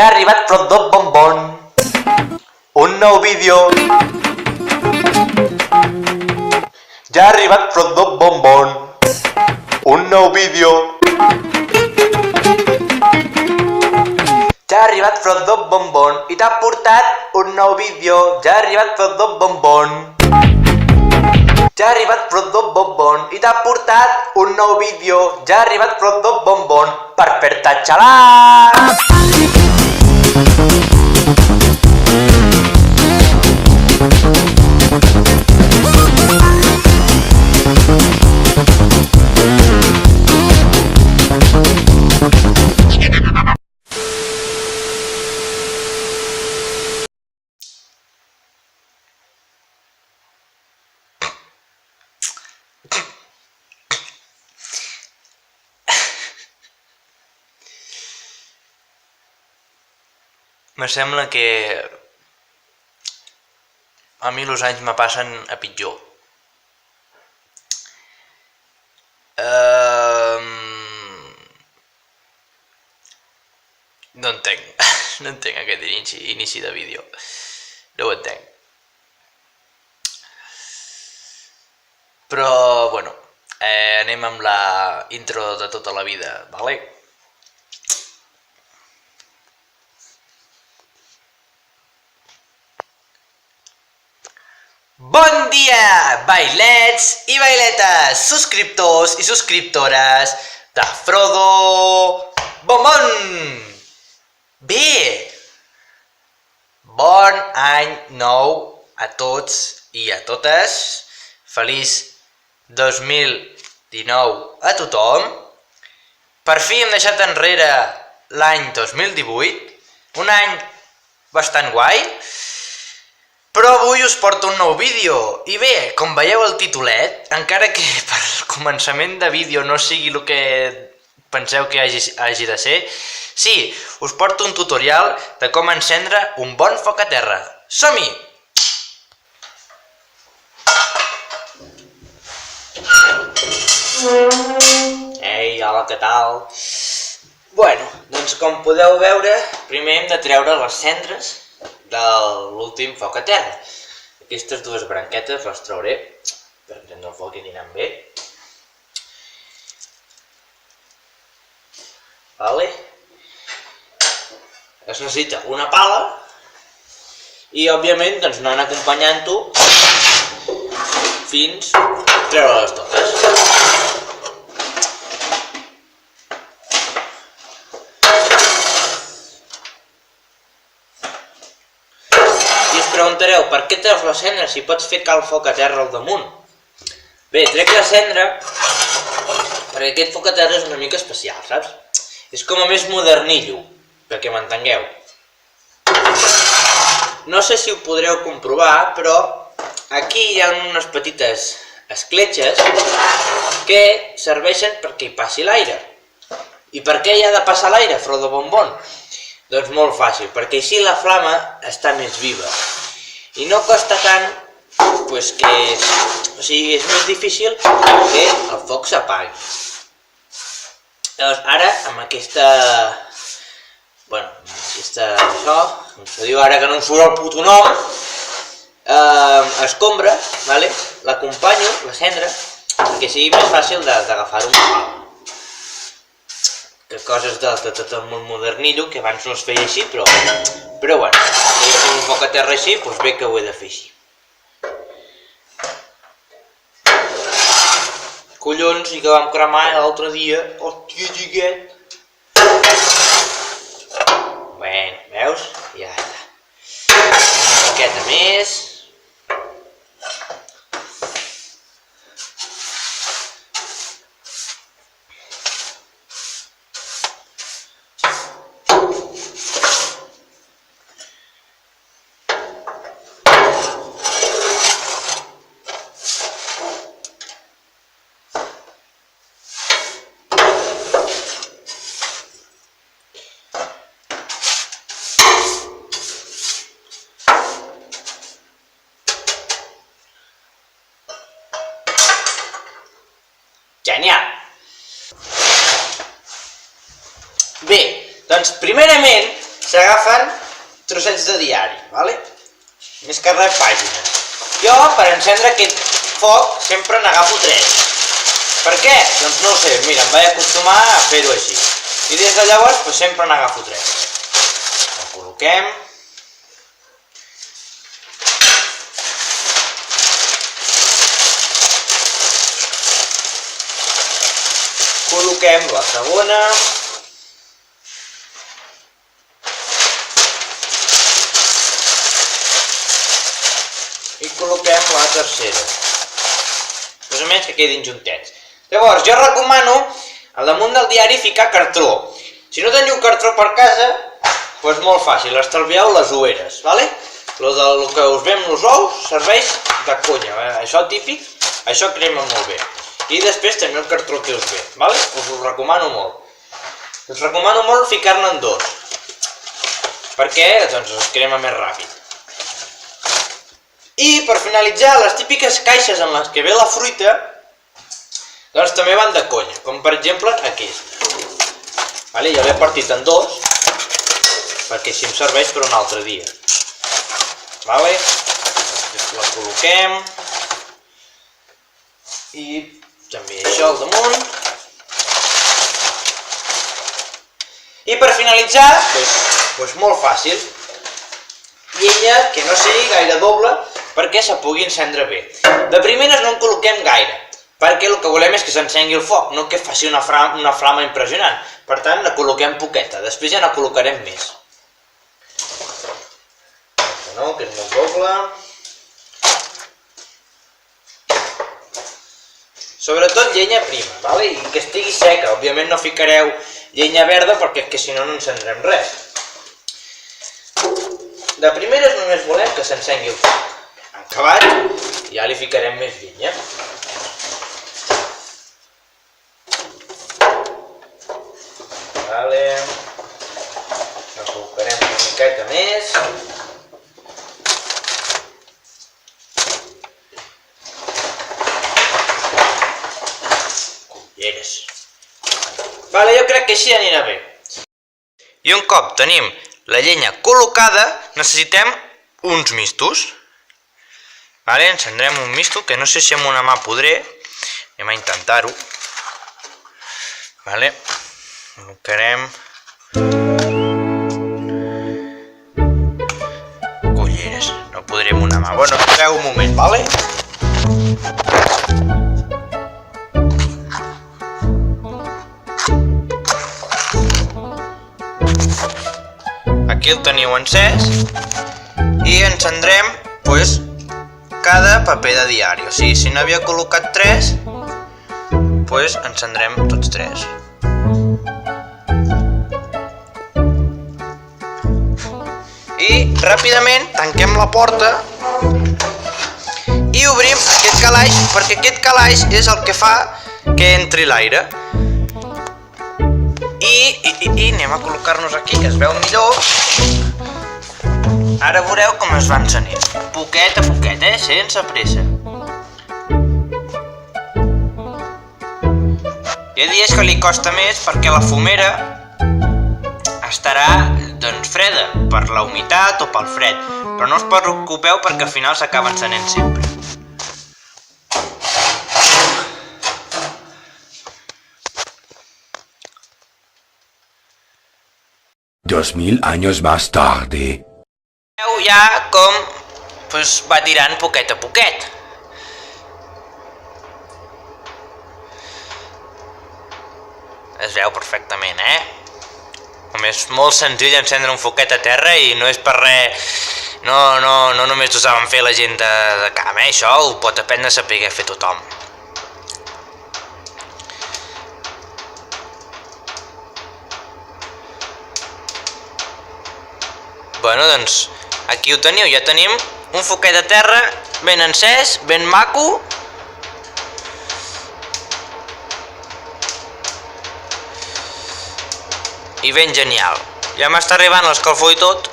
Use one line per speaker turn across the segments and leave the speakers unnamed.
ja ha arribat Frodo Bombón. Un nou vídeo. Ja ha arribat Frodo Bombón. Un nou vídeo. Ja ha arribat Frodo Bombón i t'ha portat un nou vídeo. Ja ha arribat Frodo Bombón. Ja ha arribat Frodo Bombón i t'ha portat un nou vídeo. Ja ha arribat Frodo Bombón per fer-te xalar. Me sembla que a mi els anys me passen a pitjor. No entenc, no entenc aquest inici de vídeo, no ho entenc. Però, bueno, anem amb la intro de tota la vida, vale? Bon dia, bailets i bailetes, subscriptors i subscriptores de Frodo Bombón! Bé! Bon any nou a tots i a totes, feliç 2019 a tothom. Per fi hem deixat enrere l'any 2018, un any bastant guai, però avui us porto un nou vídeo. I bé, com veieu el titulet, encara que per començament de vídeo no sigui el que penseu que hagi de ser, sí, us porto un tutorial de com encendre un bon foc a terra. Som-hi! Ei, hola, què tal? Bueno, doncs com podeu veure, primer hem de treure les cendres de l'últim foc a terra. Aquestes dues branquetes les trauré per encendre el foc i aniran bé. Vale. Es necessita una pala i òbviament doncs anant acompanyant-ho fins a treure-les totes. Preguntareu, per què treus la cendra si pots fer cal foc a terra al damunt? Bé, trec la cendra perquè aquest foc a terra és una mica especial, saps? És com a més modernillo, perquè m'entengueu. No sé si ho podreu comprovar, però aquí hi ha unes petites escletxes que serveixen perquè hi passi l'aire. I per què hi ha de passar l'aire, Frodo Bombón? Doncs molt fàcil, perquè així la flama està més viva. I no costa tant, que és més difícil que el foc s'apagui. Llavors, ara, amb aquesta això, com se diu ara que no em surt el puto nom, escombra, l'acompanyo, la cendra, perquè sigui més fàcil d'agafar-ho amb la pala. Que coses de tot el món modernillo, que abans no es feia així, però bueno, si jo tinc un foc a terra així, doncs bé que ho he de fer així. Collons, i que vam cremar l'altre dia, hòstia, xiquet. Bueno, veus? Ja està. Una miqueta més. Genial! Bé, doncs primerament s'agafen trossets de diari, vale? Més que res pàgines. Jo, per encendre aquest foc, sempre n'agafo 3. Per què? Doncs no ho sé, mira, em vaig acostumar a fer-ho així. I des de llavors, sempre n'agafo 3. El col·loquem. Col·loquem la segona. I col·loquem la tercera. Més o menys que quedin juntets. Llavors, jo recomano al damunt del diari ficar cartró. Si no teniu cartró per casa, doncs molt fàcil, estalvieu les oueres, vale? El que us ve amb els ous serveix de conya, això típic, això crema molt bé. I després també el cartró que us ve, vale? Us ho recomano molt. Us recomano molt ficar-ne en 2, perquè doncs es crema més ràpid. I per finalitzar, les típiques caixes en les que ve la fruita, doncs també van de conya, com per exemple aquest. Vale, jo l'he partit en 2, perquè així em serveix per un altre dia. Vale, la col·loquem. I també això al damunt. I per finalitzar, doncs molt fàcil. Llenya que no sigui gaire doble, perquè se pugui encendre bé. De primeres no en col·loquem gaire, perquè el que volem és que s'encengui el foc, no que faci una flama impressionant. Per tant, la col·loquem poqueta, després ja la col·locarem més. No, que és molt doble. Sobretot llenya prima, vale? I que estigui seca. Òbviament no ficareu llenya verda perquè és que si no no encendrem res. De primeres només volem que s'encengui el foc. En acabat, ja li ficarem més llenya. Vale. La col·locarem una miqueta més. Culleres. Vale, jo crec que així anirà bé. I un cop tenim la llenya col·locada, necessitem uns mistos. Vale, encendrem un misto, que no sé si amb una mà podré. Anem a intentar-ho. Vale, col·locarem. Culleres, no podré amb una mà. Bueno, espereu un moment, vale? Aquí el teniu encès i encendrem cada paper de diari. O sigui, si n'havia col·locat 3, encendrem tots 3. I ràpidament tanquem la porta i obrim aquest calaix, perquè aquest calaix és el que fa que entri l'aire. I anem a col·locar-nos aquí, que es veu millor. Ara veureu com es va encenent. Poquet a poquet, sense pressa. Hi ha dies que li costa més perquè la fumera estarà freda per la humitat o pel fred, però no us preocupeu perquè al final s'acaba encenent sempre.
Dos mil años más tarde.
Veu ja com va tirant poquet a poquet. Es veu perfectament, És molt senzill encendre un foquet a terra i no és per res. No només ho saben fer la gent de camp, Això ho pot aprendre a saber fer tothom. Bueno, doncs, aquí ho teniu, ja tenim un foquet a terra ben encès, ben maco. I ben genial. Ja m'està arribant l'escalfor i tot.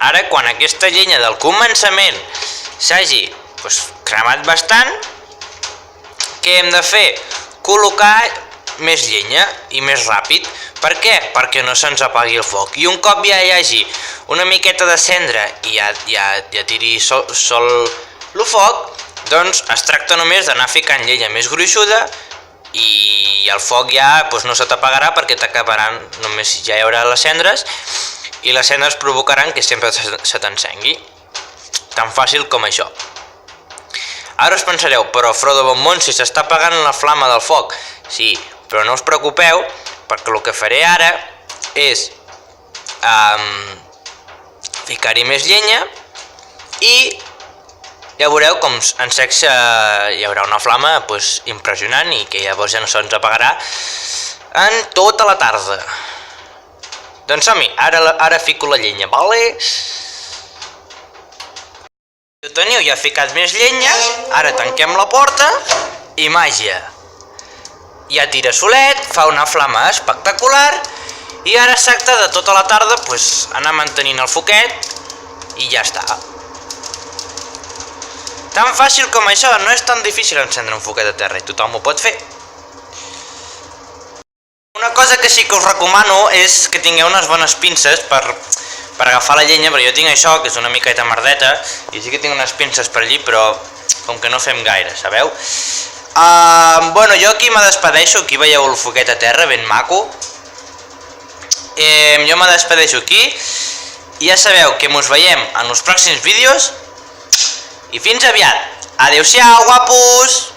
Ara, quan aquesta llenya del començament s'hagi cremat bastant, què hem de fer? Col·locar més llenya i més ràpid. Per què? Perquè no se'ns apagui el foc. I un cop ja hi hagi una miqueta de cendra i ja tiri sol el foc, doncs es tracta només d'anar ficant llenya més gruixuda i el foc ja no se t'apagarà perquè t'acabaran, només ja hi haurà les cendres i les cendres provocaran que sempre se t'encengui. Tan fàcil com això. Ara us pensareu, però Frodo Bonbon, si s'està apagant la flama del foc. Sí, però no us preocupeu, perquè el que faré ara és ficar-hi més llenya i ja veureu com en sec hi haurà una flama impressionant i que llavors ja no se'ns apagarà en tota la tarda. Doncs som-hi, ara fico la llenya, vale? Ho teniu ja ficat més llenya, ara tanquem la porta i màgia. Ja tira solet, fa una flama espectacular i ara es tracta de tota la tarda anar mantenint el foquet i ja està. Tan fàcil com això, no és tan difícil encendre un foquet a terra i tothom ho pot fer. Una cosa que sí que us recomano és que tingueu unes bones pinces per agafar la llenya, però jo tinc això, que és una miqueta merdeta, i sí que tinc unes pinces per allí, però com que no fem gaire, sabeu? Bueno, jo aquí me despedeixo, aquí veieu el foquet a terra, ben maco. Jo me despedeixo aquí, i ja sabeu que mos veiem en els pròxims vídeos, i fins aviat. Adeu-siau, guapos!